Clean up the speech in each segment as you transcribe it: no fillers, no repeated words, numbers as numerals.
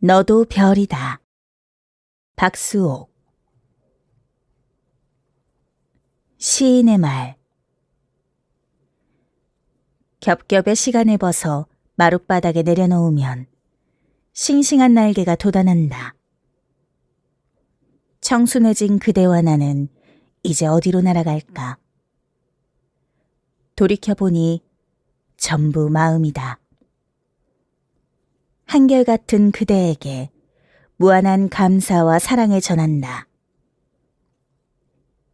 너도 별이다. 박수옥. 시인의 말. 겹겹의 시간을 벗어 마룻바닥에 내려놓으면 싱싱한 날개가 돋아난다. 청순해진 그대와 나는 이제 어디로 날아갈까? 돌이켜보니 전부 마음이다. 한결같은 그대에게 무한한 감사와 사랑을 전한다.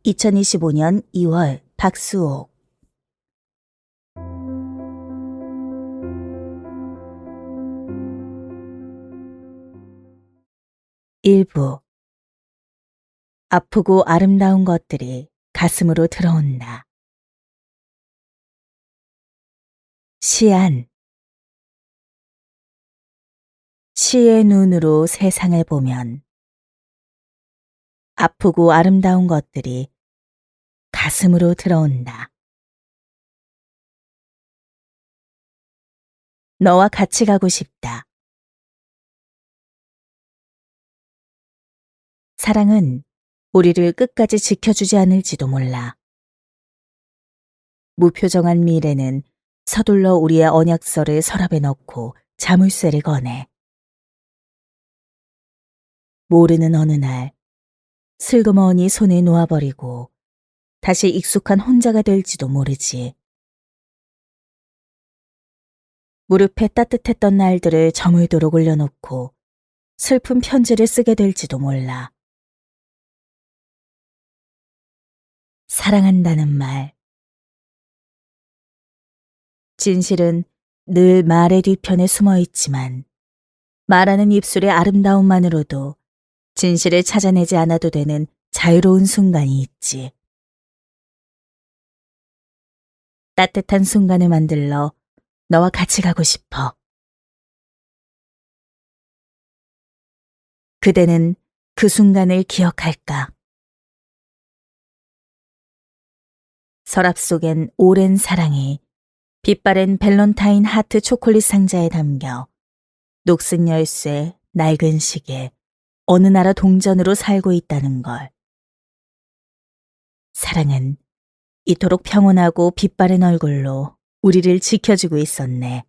2025년 2월 박수옥. 일부. 아프고 아름다운 것들이 가슴으로 들어온다. 시안. 시의 눈으로 세상을 보면 아프고 아름다운 것들이 가슴으로 들어온다. 너와 같이 가고 싶다. 사랑은 우리를 끝까지 지켜주지 않을지도 몰라. 무표정한 미래는 서둘러 우리의 언약서를 서랍에 넣고 자물쇠를 꺼내. 모르는 어느 날 슬그머니 손에 놓아버리고 다시 익숙한 혼자가 될지도 모르지. 무릎에 따뜻했던 날들을 저물도록 올려놓고 슬픈 편지를 쓰게 될지도 몰라. 사랑한다는 말. 진실은 늘 말의 뒤편에 숨어 있지만 말하는 입술의 아름다움만으로도 진실을 찾아내지 않아도 되는 자유로운 순간이 있지. 따뜻한 순간을 만들러 너와 같이 가고 싶어. 그대는 그 순간을 기억할까? 서랍 속엔 오랜 사랑이 빛바랜 밸런타인 하트 초콜릿 상자에 담겨 녹슨 열쇠, 낡은 시계, 어느 나라 동전으로 살고 있다는 걸. 사랑은 이토록 평온하고 빛바랜 얼굴로 우리를 지켜주고 있었네.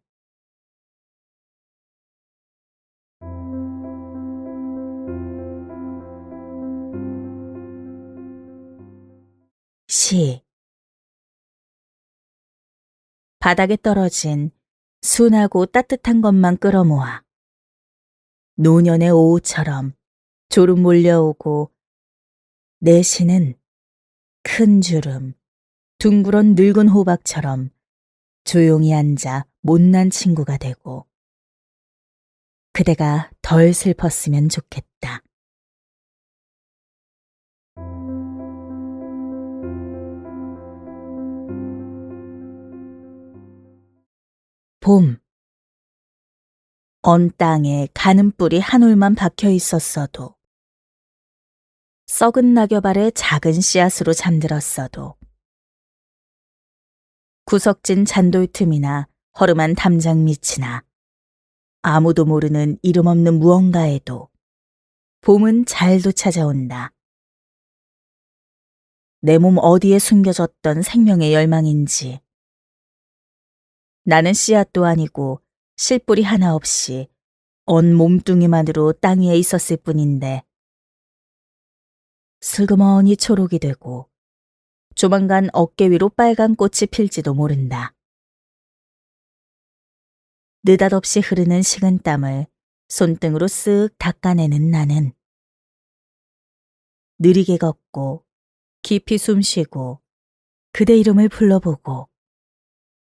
시. 바닥에 떨어진 순하고 따뜻한 것만 끌어모아 노년의 오후처럼 졸음 몰려오고 내 시는 큰 주름, 둥그런 늙은 호박처럼 조용히 앉아 못난 친구가 되고 그대가 덜 슬펐으면 좋겠다. 봄. 언 땅에 가는 뿔이 한 올만 박혀 있었어도 썩은 낙엽 아래 작은 씨앗으로 잠들었어도 구석진 잔돌 틈이나 허름한 담장 밑이나 아무도 모르는 이름 없는 무언가에도 봄은 잘도 찾아온다. 내 몸 어디에 숨겨졌던 생명의 열망인지 나는 씨앗도 아니고 실뿌리 하나 없이 언 몸뚱이만으로 땅 위에 있었을 뿐인데 슬그머니 초록이 되고 조만간 어깨 위로 빨간 꽃이 필지도 모른다. 느닷없이 흐르는 식은땀을 손등으로 쓱 닦아내는 나는 느리게 걷고 깊이 숨쉬고 그대 이름을 불러보고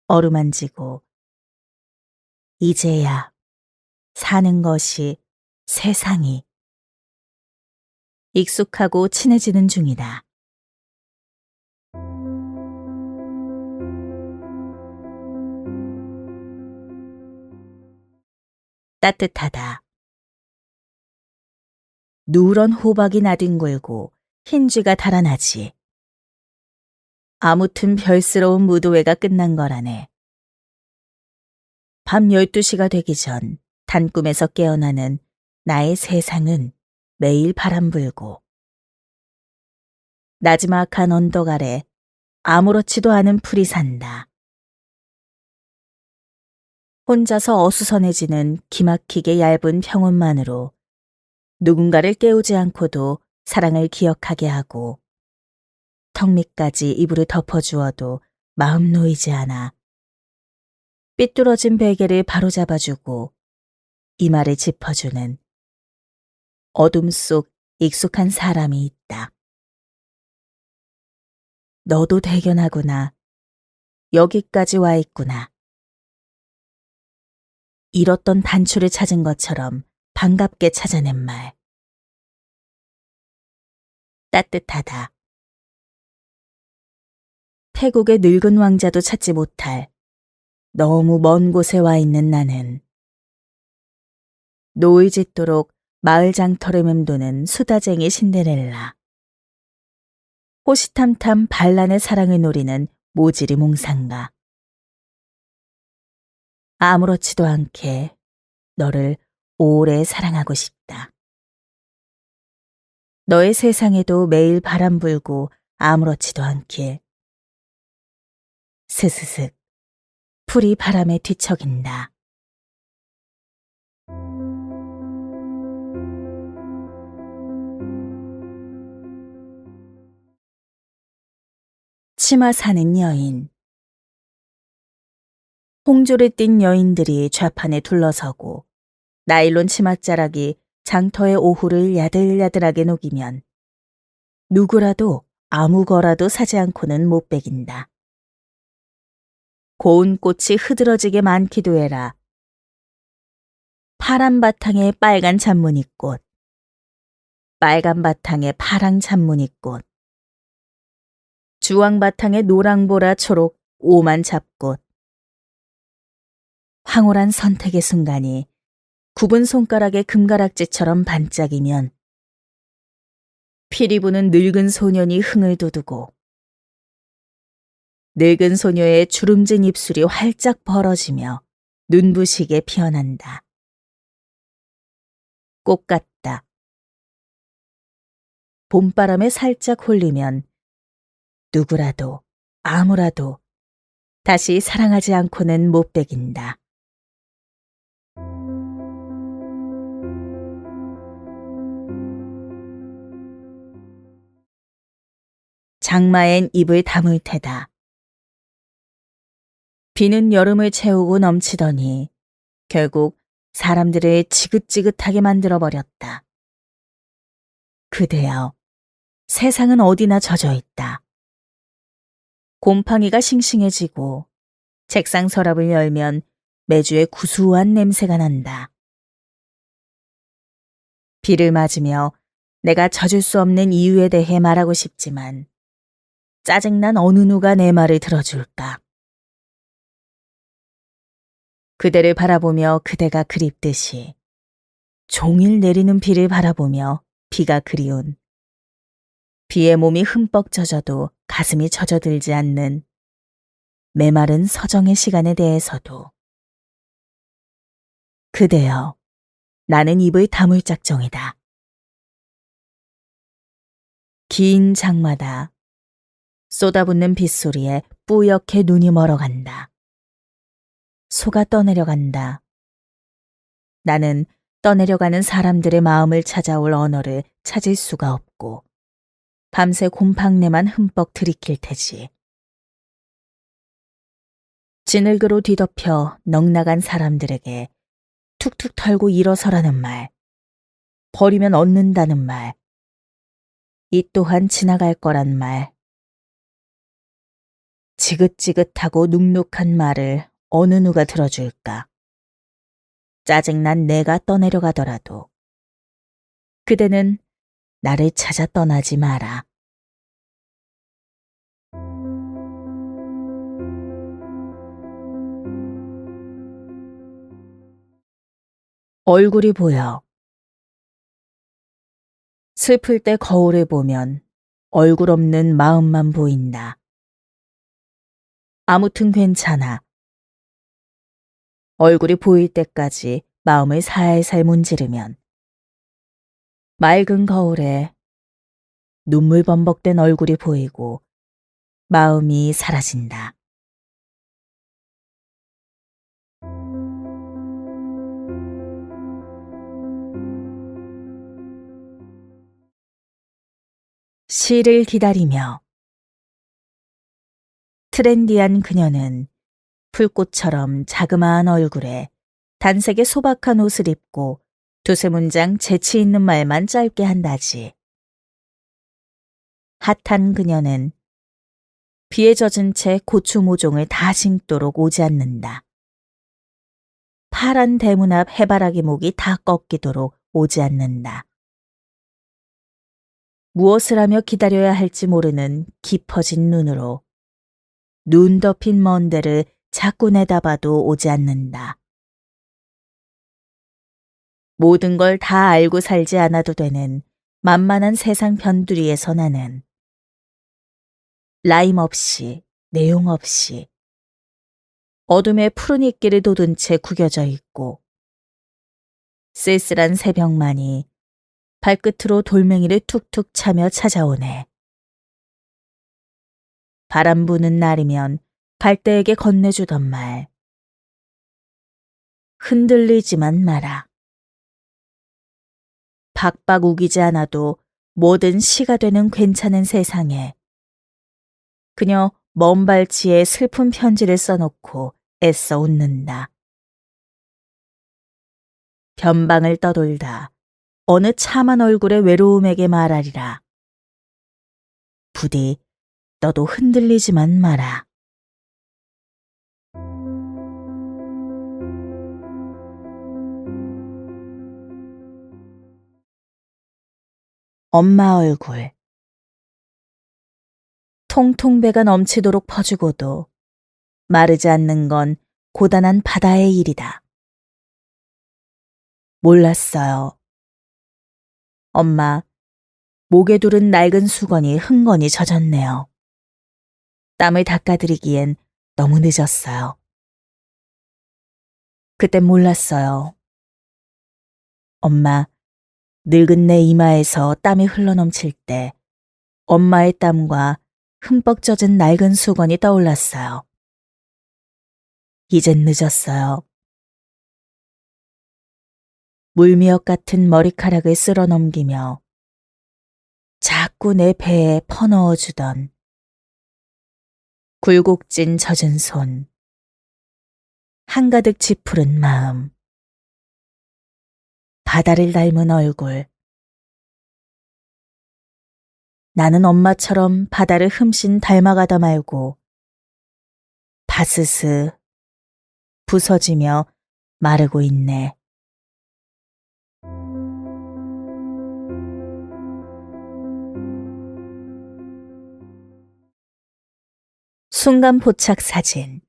어루만지고 이제야 사는 것이 세상이 익숙하고 친해지는 중이다. 따뜻하다. 누런 호박이 나뒹굴고 흰 쥐가 달아나지. 아무튼 별스러운 무도회가 끝난 거라네. 밤 12시가 되기 전 단꿈에서 깨어나는 나의 세상은 매일 바람 불고 나지막한 언덕 아래 아무렇지도 않은 풀이 산다. 혼자서 어수선해지는 기막히게 얇은 평온만으로 누군가를 깨우지 않고도 사랑을 기억하게 하고 턱 밑까지 이불을 덮어주어도 마음 놓이지 않아 삐뚤어진 베개를 바로잡아주고 이마를 짚어주는 어둠 속 익숙한 사람이 있다. 너도 대견하구나. 여기까지 와 있구나. 잃었던 단추를 찾은 것처럼 반갑게 찾아낸 말. 따뜻하다. 태국의 늙은 왕자도 찾지 못할 너무 먼 곳에 와 있는 나는 노을 짓도록 마을 장터를 맴도는 수다쟁이 신데렐라. 호시탐탐 반란의 사랑을 노리는 모지리 몽상가. 아무렇지도 않게 너를 오래 사랑하고 싶다. 너의 세상에도 매일 바람 불고 아무렇지도 않길. 스스슥 풀이 바람에 뒤척인다. 치마 사는 여인. 홍조를 띤 여인들이 좌판에 둘러서고 나일론 치맛자락이 장터의 오후를 야들야들하게 녹이면 누구라도 아무 거라도 사지 않고는 못 베긴다. 고운 꽃이 흐드러지게 많기도 해라. 파란 바탕에 빨간 잔무늬꽃, 빨간 바탕에 파랑 잔무늬꽃, 주황 바탕에 노랑보라 초록 오만 잡꽃. 황홀한 선택의 순간이 굽은 손가락의 금가락지처럼 반짝이면 피리 부는 늙은 소년이 흥을 돋우고 늙은 소녀의 주름진 입술이 활짝 벌어지며 눈부시게 피어난다. 꽃 같다. 봄바람에 살짝 홀리면 누구라도 아무라도 다시 사랑하지 않고는 못 베긴다. 장마엔 입을 다물 테다. 비는 여름을 채우고 넘치더니 결국 사람들을 지긋지긋하게 만들어버렸다. 그대여, 세상은 어디나 젖어 있다. 곰팡이가 싱싱해지고 책상 서랍을 열면 매주의 구수한 냄새가 난다. 비를 맞으며 내가 젖을 수 없는 이유에 대해 말하고 싶지만 짜증난 어느 누가 내 말을 들어줄까. 그대를 바라보며 그대가 그립듯이 종일 내리는 비를 바라보며 비가 그리운 비에 몸이 흠뻑 젖어도 가슴이 젖어들지 않는 메마른 서정의 시간에 대해서도 그대여, 나는 입을 다물 작정이다. 긴 장마다 쏟아붓는 빗소리에 뿌옇게 눈이 멀어간다. 소가 떠내려간다. 나는 떠내려가는 사람들의 마음을 찾아올 언어를 찾을 수가 없고 밤새 곰팡내만 흠뻑 들이킬 테지. 진흙으로 뒤덮여 넉나간 사람들에게 툭툭 털고 일어서라는 말, 버리면 얻는다는 말, 이 또한 지나갈 거란 말, 지긋지긋하고 눅눅한 말을 어느 누가 들어줄까. 짜증난 내가 떠내려가더라도 그대는 나를 찾아 떠나지 마라. 얼굴이 보여. 슬플 때 거울을 보면 얼굴 없는 마음만 보인다. 아무튼 괜찮아. 얼굴이 보일 때까지 마음을 살살 문지르면 맑은 거울에 눈물 범벅된 얼굴이 보이고 마음이 사라진다. 시를 기다리며 트렌디한 그녀는 풀꽃처럼 자그마한 얼굴에 단색의 소박한 옷을 입고 두세 문장 재치 있는 말만 짧게 한다지. 핫한 그녀는 비에 젖은 채 고추 모종을 다 심도록 오지 않는다. 파란 대문 앞 해바라기 목이 다 꺾이도록 오지 않는다. 무엇을 하며 기다려야 할지 모르는 깊어진 눈으로 눈 덮인 먼 데를 자꾸 내다봐도 오지 않는다. 모든 걸 다 알고 살지 않아도 되는 만만한 세상 변두리에서 나는 라임 없이, 내용 없이 어둠의 푸른 이끼를 돋은 채 구겨져 있고 쓸쓸한 새벽만이 발끝으로 돌멩이를 툭툭 차며 찾아오네. 바람 부는 날이면 갈대에게 건네주던 말. 흔들리지만 마라. 박박 우기지 않아도 뭐든 시가 되는 괜찮은 세상에 그녀 먼 발치에 슬픈 편지를 써놓고 애써 웃는다. 변방을 떠돌다 어느 참한 얼굴의 외로움에게 말하리라. 부디 너도 흔들리지만 마라. 엄마 얼굴. 통통 배가 넘치도록 퍼주고도 마르지 않는 건 고단한 바다의 일이다. 몰랐어요. 엄마, 목에 두른 낡은 수건이 흥건히 젖었네요. 땀을 닦아드리기엔 너무 늦었어요. 그땐 몰랐어요. 엄마, 늙은 내 이마에서 땀이 흘러넘칠 때 엄마의 땀과 흠뻑 젖은 낡은 수건이 떠올랐어요. 이젠 늦었어요. 물미역 같은 머리카락을 쓸어 넘기며 자꾸 내 배에 퍼넣어주던 굴곡진 젖은 손, 한가득 지푸른 마음, 바다를 닮은 얼굴. 나는 엄마처럼 바다를 흠씬 닮아가다 말고 바스스 부서지며 마르고 있네. 순간 포착 사진.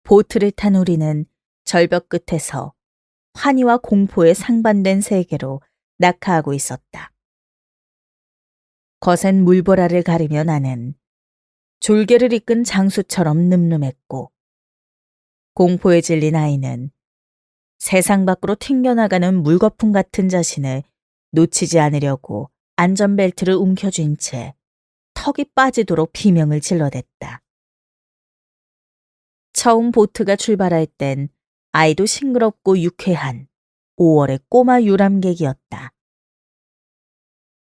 보트를 탄 우리는 절벽 끝에서 환희와 공포의 상반된 세계로 낙하하고 있었다. 거센 물보라를 가르며 나는 졸개를 이끈 장수처럼 늠름했고 공포에 질린 아이는 세상 밖으로 튕겨나가는 물거품 같은 자신을 놓치지 않으려고 안전벨트를 움켜쥔 채 턱이 빠지도록 비명을 질러댔다. 처음 보트가 출발할 땐 아이도 싱그럽고 유쾌한 5월의 꼬마 유람객이었다.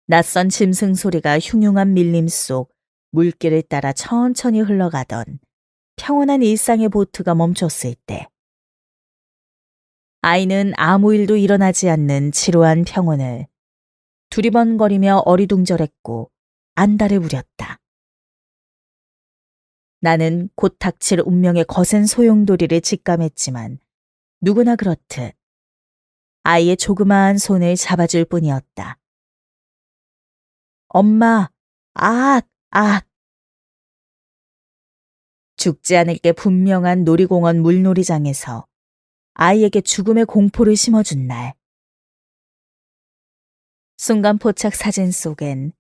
낯선 짐승 소리가 흉흉한 밀림 속 물길을 따라 천천히 흘러가던 평온한 일상의 보트가 멈췄을 때 아이는 아무 일도 일어나지 않는 지루한 평온을 두리번거리며 어리둥절했고 안달을 부렸다. 나는 곧 닥칠 운명의 거센 소용돌이를 직감했지만 누구나 그렇듯 아이의 조그마한 손을 잡아줄 뿐이었다. 엄마, 악! 죽지 않을 게 분명한 놀이공원 물놀이장에서 아이에게 죽음의 공포를 심어준 날. 순간 포착 사진 속엔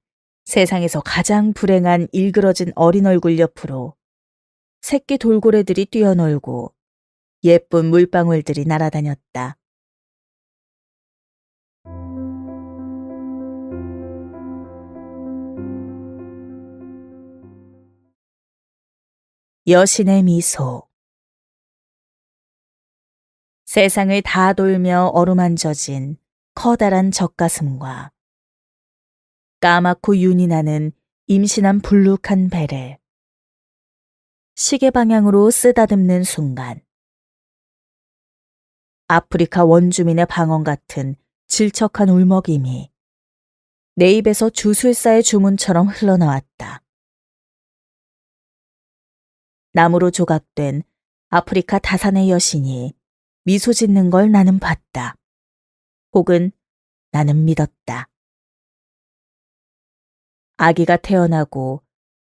세상에서 가장 불행한 일그러진 어린 얼굴 옆으로 새끼 돌고래들이 뛰어놀고 예쁜 물방울들이 날아다녔다. 여신의 미소. 세상을 다 돌며 어루만져진 커다란 젖가슴과 까맣고 윤이 나는 임신한 불룩한 배를 시계 방향으로 쓰다듬는 순간 아프리카 원주민의 방언 같은 질척한 울먹임이 내 입에서 주술사의 주문처럼 흘러나왔다. 나무로 조각된 아프리카 다산의 여신이 미소 짓는 걸 나는 봤다. 혹은 나는 믿었다. 아기가 태어나고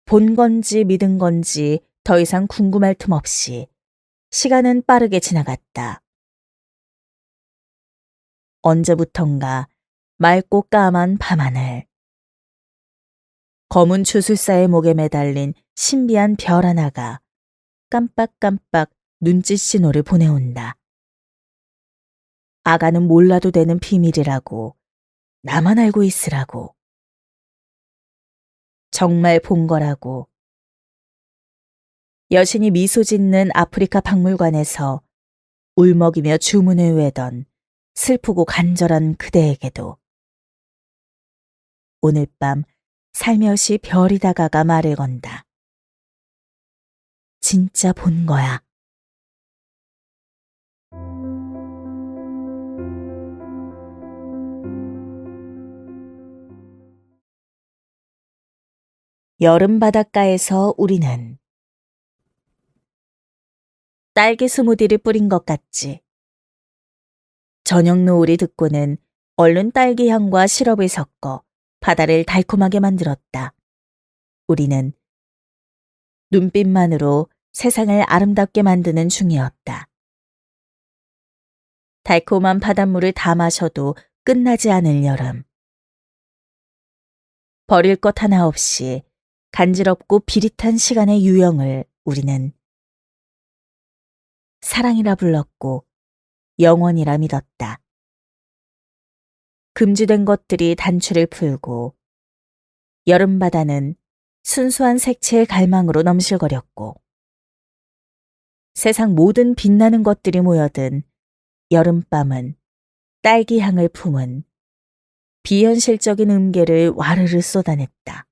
본 건지 믿은 건지 더 이상 궁금할 틈 없이 시간은 빠르게 지나갔다. 언제부턴가 맑고 까만 밤하늘, 검은 주술사의 목에 매달린 신비한 별 하나가 깜빡깜빡 눈짓 신호를 보내온다. 아가는 몰라도 되는 비밀이라고, 나만 알고 있으라고, 정말 본 거라고. 여신이 미소 짓는 아프리카 박물관에서 울먹이며 주문을 외던 슬프고 간절한 그대에게도 오늘 밤 살며시 별이 다가가 말을 건다. 진짜 본 거야. 여름 바닷가에서 우리는 딸기 스무디를 뿌린 것 같지. 저녁 노을이 듣고는 얼른 딸기 향과 시럽을 섞어 바다를 달콤하게 만들었다. 우리는 눈빛만으로 세상을 아름답게 만드는 중이었다. 달콤한 바닷물을 다 마셔도 끝나지 않을 여름. 버릴 것 하나 없이 간지럽고 비릿한 시간의 유형을 우리는 사랑이라 불렀고 영원이라 믿었다. 금지된 것들이 단추를 풀고 여름바다는 순수한 색채의 갈망으로 넘실거렸고 세상 모든 빛나는 것들이 모여든 여름밤은 딸기 향을 품은 비현실적인 음계를 와르르 쏟아냈다.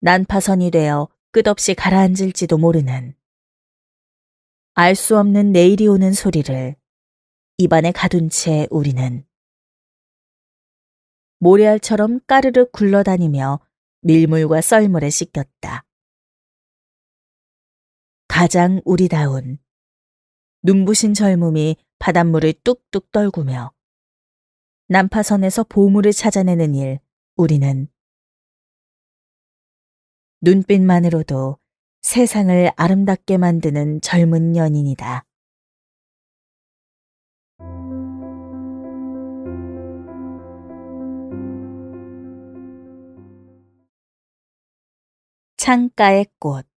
난파선이 되어 끝없이 가라앉을지도 모르는 알 수 없는 내일이 오는 소리를 입안에 가둔 채 우리는 모래알처럼 까르르 굴러다니며 밀물과 썰물에 씻겼다. 가장 우리다운 눈부신 젊음이 바닷물을 뚝뚝 떨구며 난파선에서 보물을 찾아내는 일, 우리는 눈빛만으로도 세상을 아름답게 만드는 젊은 연인이다. 창가의 꽃.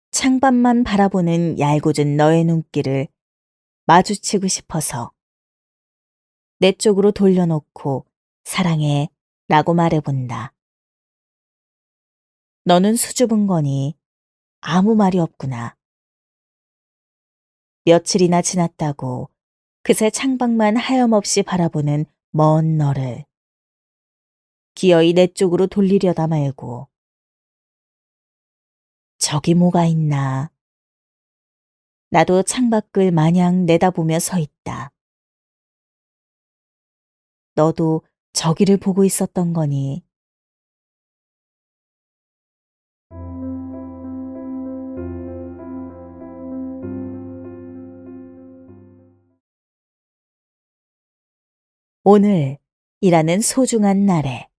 창밖만 바라보는 얄궂은 너의 눈길을 마주치고 싶어서 내 쪽으로 돌려놓고 사랑해 라고 말해본다. 너는 수줍은 거니 아무 말이 없구나. 며칠이나 지났다고 그새 창밖만 하염없이 바라보는 먼 너를 기어이 내 쪽으로 돌리려다 말고 저기 뭐가 있나. 나도 창밖을 마냥 내다보며 서 있다. 너도 저기를 보고 있었던 거니. 오늘이라는 소중한 날에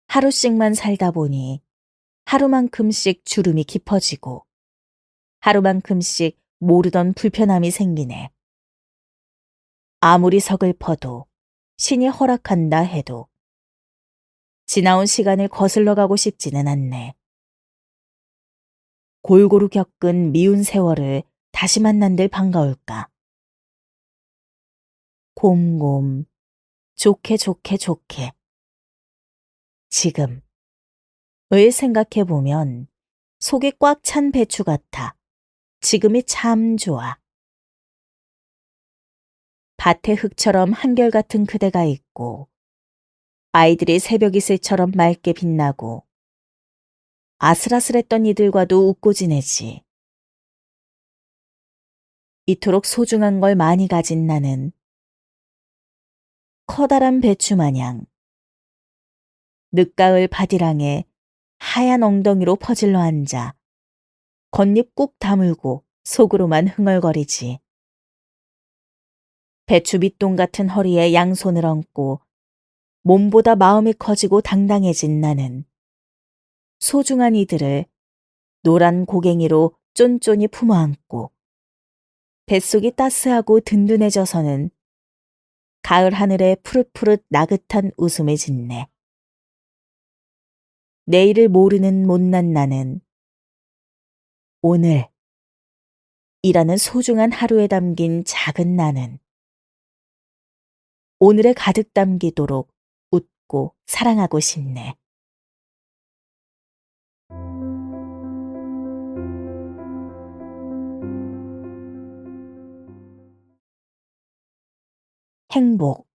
하루씩만 살다 보니 하루만큼씩 주름이 깊어지고 하루만큼씩 모르던 불편함이 생기네. 아무리 서글퍼도 신이 허락한다 해도 지나온 시간을 거슬러 가고 싶지는 않네. 골고루 겪은 미운 세월을 다시 만난들 반가울까. 곰곰, 좋게 좋게 좋게. 지금을 생각해보면 속이 꽉 찬 배추 같아. 지금이 참 좋아. 밭의 흙처럼 한결같은 그대가 있고 아이들이 새벽 이슬처럼 맑게 빛나고 아슬아슬했던 이들과도 웃고 지내지. 이토록 소중한 걸 많이 가진 나는 커다란 배추 마냥 늦가을 바디랑에 하얀 엉덩이로 퍼질러 앉아 겉잎 꾹 다물고 속으로만 흥얼거리지. 배추 밑동 같은 허리에 양손을 얹고 몸보다 마음이 커지고 당당해진 나는 소중한 이들을 노란 고갱이로 쫀쫀히 품어안고 뱃속이 따스하고 든든해져서는 가을 하늘에 푸릇푸릇 나긋한 웃음을 짓네. 내일을 모르는 못난 나는 오늘 이라는 소중한 하루에 담긴 작은 나는 오늘에 가득 담기도록 웃고 사랑하고 싶네. 행복.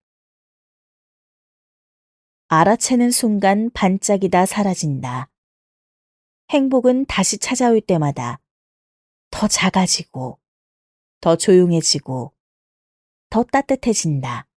알아채는 순간 반짝이 다 사라진다. 행복은 다시 찾아올 때마다 더 작아지고, 더 조용해지고, 더 따뜻해진다.